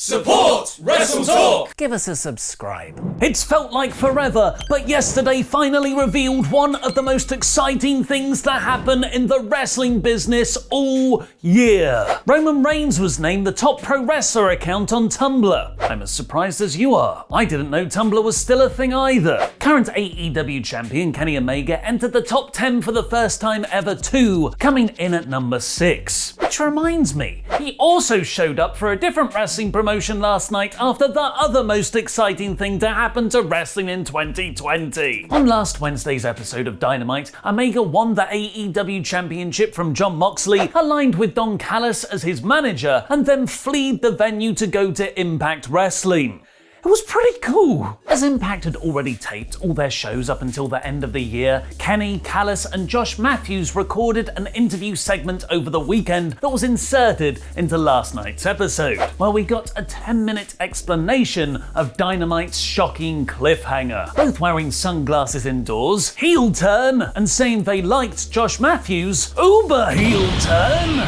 Support WrestleTalk! Give us a subscribe. It's felt like forever, but yesterday finally revealed one of the most exciting things to happen in the wrestling business all year. Roman Reigns was named the top pro wrestler account on Tumblr. I'm as surprised as you are. I didn't know Tumblr was still a thing either. Current AEW champion Kenny Omega entered the top 10 for the first time ever too, coming in at number 6. Which reminds me, he also showed up for a different wrestling promotion last night after the other most exciting thing to happen to wrestling in 2020. On last Wednesday's episode of Dynamite, Omega won the AEW championship from Jon Moxley, aligned with Don Callis as his manager, and then fled the venue to go to Impact Wrestling. It was pretty cool. As Impact had already taped all their shows up until the end of the year, Kenny, Callis and Josh Matthews recorded an interview segment over the weekend that was inserted into last night's episode, where we got a 10-minute explanation of Dynamite's shocking cliffhanger. Both wearing sunglasses indoors, heel turn, and saying they liked Josh Matthews' uber heel turn.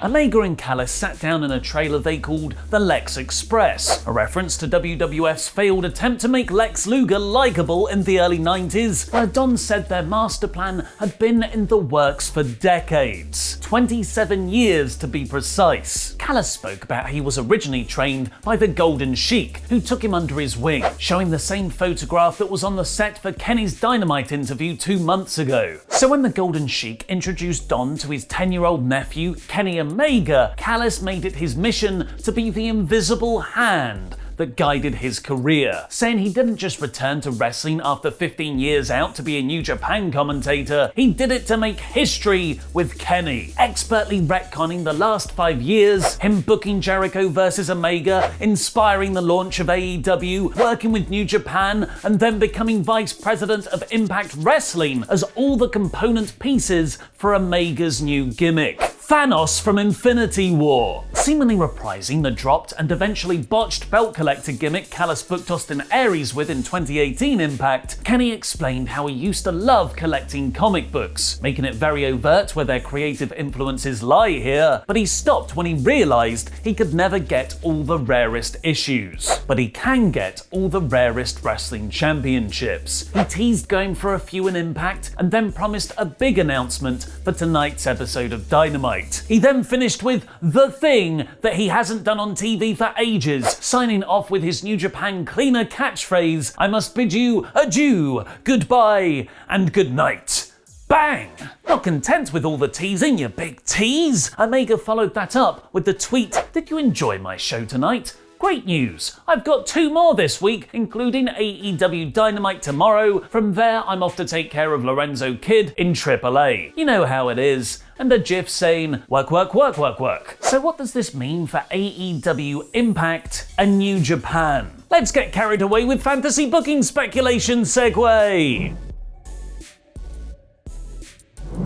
Omega and Callis sat down in a trailer they called the Lex Express, a reference to WWF's failed attempt to make Lex Luger likeable in the early 90s, where Don said their master plan had been in the works for decades. 27 years to be precise. Callis spoke about how he was originally trained by the Golden Sheik, who took him under his wing, showing the same photograph that was on the set for Kenny's Dynamite interview 2 months ago. So when the Golden Sheik introduced Don to his 10-year-old nephew, Kenny Omega, Callis made it his mission to be the invisible hand that guided his career, saying he didn't just return to wrestling after 15 years out to be a New Japan commentator, he did it to make history with Kenny, expertly retconning the last 5 years, him booking Jericho vs Omega, inspiring the launch of AEW, working with New Japan, and then becoming vice president of Impact Wrestling as all the component pieces for Omega's new gimmick. Thanos from Infinity War. Seemingly reprising the dropped and eventually botched belt collector gimmick Callis booked Austin Aries with in 2018 Impact, Kenny explained how he used to love collecting comic books, making it very overt where their creative influences lie here, but he stopped when he realized he could never get all the rarest issues. But he can get all the rarest wrestling championships. He teased going for a few in Impact and then promised a big announcement for tonight's episode of Dynamite. He then finished with the thing that he hasn't done on TV for ages, signing off with his New Japan cleaner catchphrase, "I must bid you adieu, goodbye, and good night." Bang! Not content with all the teasing, you big tease, Omega followed that up with the tweet, "Did you enjoy my show tonight? Great news! I've got 2 more this week, including AEW Dynamite tomorrow. From there, I'm off to take care of Lorenzo Kidd in AAA. You know how it is." And a gif saying, "Work, work, work, work, work." So what does this mean for AEW Impact and New Japan? Let's get carried away with fantasy booking speculation segue.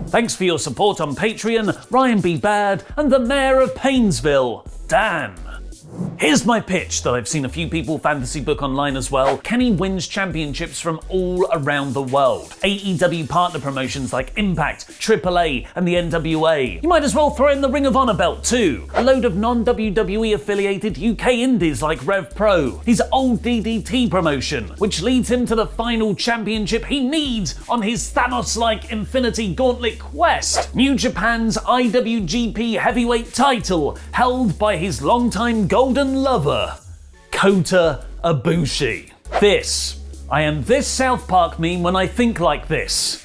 Thanks for your support on Patreon, Ryan B. Bad, and the Mayor of Painesville, Dan. Here's my pitch that I've seen a few people fantasy book online as well. Kenny wins championships from all around the world. AEW partner promotions like Impact, AAA, and the NWA. You might as well throw in the Ring of Honor belt too. A load of non-WWE affiliated UK indies like Rev Pro. His old DDT promotion, which leads him to the final championship he needs on his Thanos-like Infinity Gauntlet quest. New Japan's IWGP heavyweight title, held by his longtime golden lover, Kota Ibushi. I am this South Park meme when I think like this.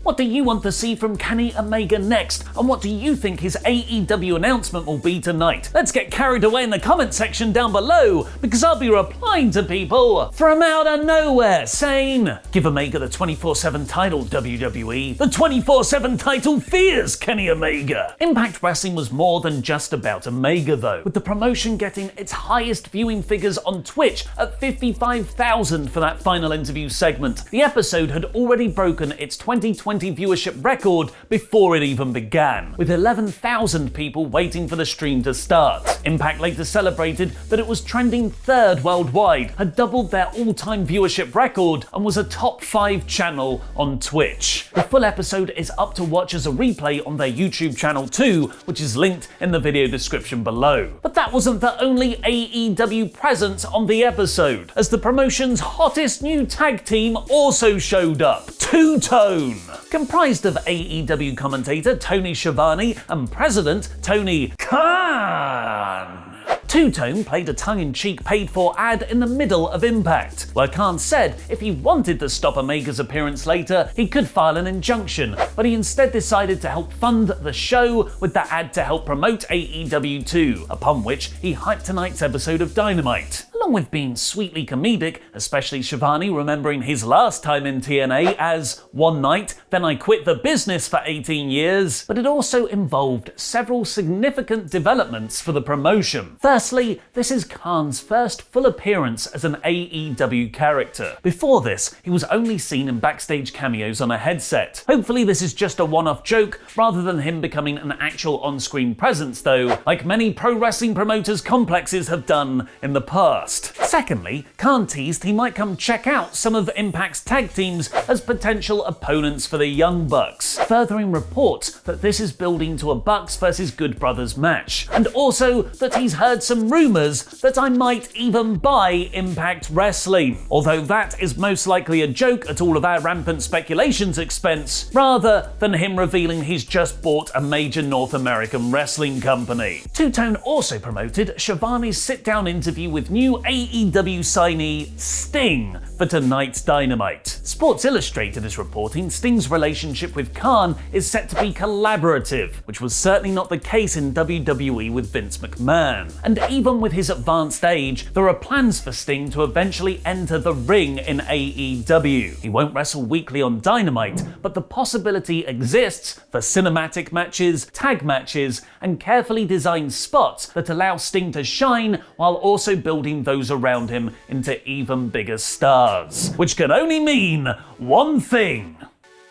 What do you want to see from Kenny Omega next? And what do you think his AEW announcement will be tonight? Let's get carried away in the comment section down below, because I'll be replying to people from out of nowhere saying, "Give Omega the 24/7 title, WWE. The 24/7 title fears Kenny Omega." Impact Wrestling was more than just about Omega though, with the promotion getting its highest viewing figures on Twitch at 55,000 for that final interview segment. The episode had already broken its 2020 2020 viewership record before it even began, with 11,000 people waiting for the stream to start. Impact later celebrated that it was trending third worldwide, had doubled their all-time viewership record, and was a top 5 channel on Twitch. The full episode is up to watch as a replay on their YouTube channel too, which is linked in the video description below. But that wasn't the only AEW presence on the episode, as the promotion's hottest new tag team also showed up, Two-Tone. Comprised of AEW commentator Tony Schiavone and president Tony Khan. Two-Tone played a tongue-in-cheek paid-for ad in the middle of Impact, where Khan said if he wanted to stop Omega's appearance later, he could file an injunction, but he instead decided to help fund the show with the ad to help promote AEW 2, upon which he hyped tonight's episode of Dynamite. Along with being sweetly comedic, especially Schiavone remembering his last time in TNA as "one night, then I quit the business for 18 years, but it also involved several significant developments for the promotion. Firstly, this is Khan's first full appearance as an AEW character. Before this, he was only seen in backstage cameos on a headset. Hopefully this is just a one-off joke rather than him becoming an actual on-screen presence though, like many pro wrestling promoters' complexes have done in the past. Secondly, Khan teased he might come check out some of Impact's tag teams as potential opponents for the Young Bucks, furthering reports that this is building to a Bucks versus Good Brothers match, and also that he's heard some rumors that I might even buy Impact Wrestling, although that is most likely a joke at all of our rampant speculation's expense, rather than him revealing he's just bought a major North American wrestling company. Two-Tone also promoted Schiavone's sit-down interview with new AEW signee Sting for tonight's Dynamite. Sports Illustrated is reporting Sting's relationship with Khan is set to be collaborative, which was certainly not the case in WWE with Vince McMahon. And even with his advanced age, there are plans for Sting to eventually enter the ring in AEW. He won't wrestle weekly on Dynamite, but the possibility exists for cinematic matches, tag matches, and carefully designed spots that allow Sting to shine while also building those around him into even bigger stars. Which can only mean one thing.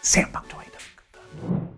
CM Punk to AEW.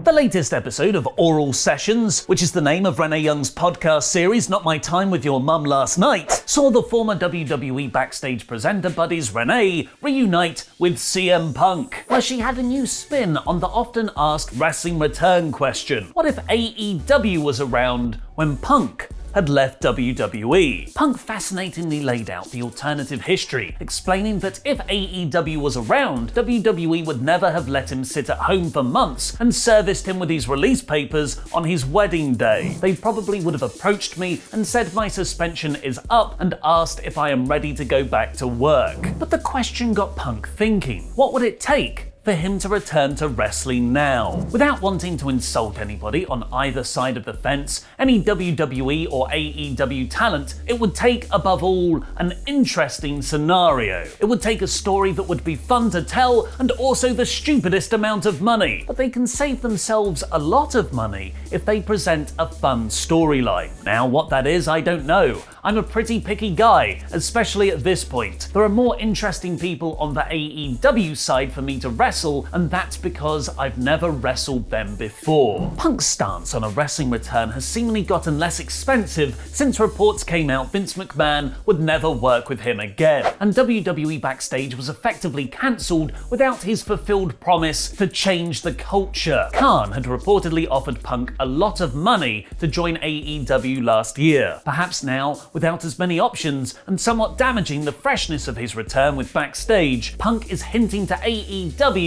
The latest episode of Oral Sessions, which is the name of Renee Young's podcast series Not My Time With Your Mum Last Night, saw the former WWE backstage presenter buddies Renee reunite with CM Punk, where she had a new spin on the often asked wrestling return question. What if AEW was around when Punk had left WWE? Punk fascinatingly laid out the alternative history, explaining that if AEW was around, WWE would never have let him sit at home for months and serviced him with his release papers on his wedding day. They probably would have approached me and said my suspension is up and asked if I am ready to go back to work. But the question got Punk thinking. What would it take for him to return to wrestling now? Without wanting to insult anybody on either side of the fence, any WWE or AEW talent, it would take, above all, an interesting scenario. It would take a story that would be fun to tell and also the stupidest amount of money. But they can save themselves a lot of money if they present a fun storyline. Now, what that is, I don't know. I'm a pretty picky guy, especially at this point. There are more interesting people on the AEW side for me to wrestle, and that's because I've never wrestled them before. Punk's stance on a wrestling return has seemingly gotten less expensive since reports came out Vince McMahon would never work with him again, and WWE Backstage was effectively cancelled without his fulfilled promise to change the culture. Khan had reportedly offered Punk a lot of money to join AEW last year. Perhaps now, without as many options and somewhat damaging the freshness of his return with Backstage, Punk is hinting to AEW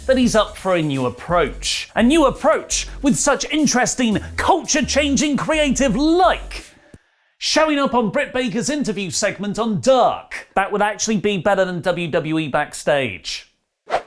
that he's up for a new approach. A new approach with such interesting, culture-changing creative like showing up on Britt Baker's interview segment on Dark. That would actually be better than WWE Backstage.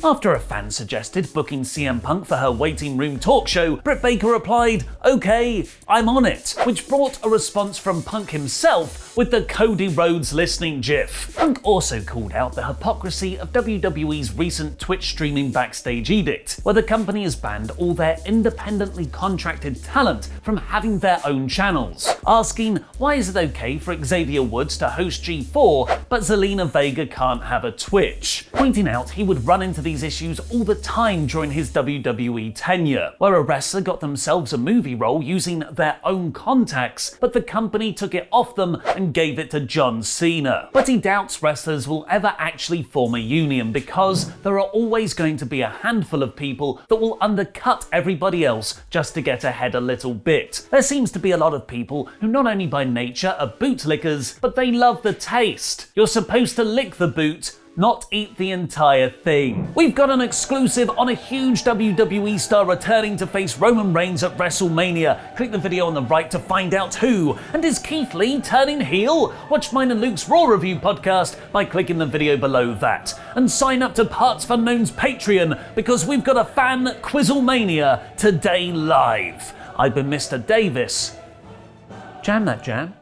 After a fan suggested booking CM Punk for her waiting room talk show, Britt Baker replied, "Okay, I'm on it," which brought a response from Punk himself with the Cody Rhodes listening gif. Punk also called out the hypocrisy of WWE's recent Twitch streaming backstage edict, where the company has banned all their independently contracted talent from having their own channels, asking why is it okay for Xavier Woods to host G4 but Zelina Vega can't have a Twitch, pointing out he would run into these issues all the time during his WWE tenure, where a wrestler got themselves a movie role using their own contacts, but the company took it off them and gave it to John Cena. But he doubts wrestlers will ever actually form a union because there are always going to be a handful of people that will undercut everybody else just to get ahead a little bit. There seems to be a lot of people who not only by nature are bootlickers, but they love the taste. You're supposed to lick the boot, not eat the entire thing. We've got an exclusive on a huge WWE star returning to face Roman Reigns at WrestleMania. Click the video on the right to find out who. And is Keith Lee turning heel? Watch mine and Luke's Raw Review podcast by clicking the video below that. And sign up to Parts of Unknown's Patreon because we've got a fan Quizzlemania today live. I've been Mr. Davis. Jam that jam.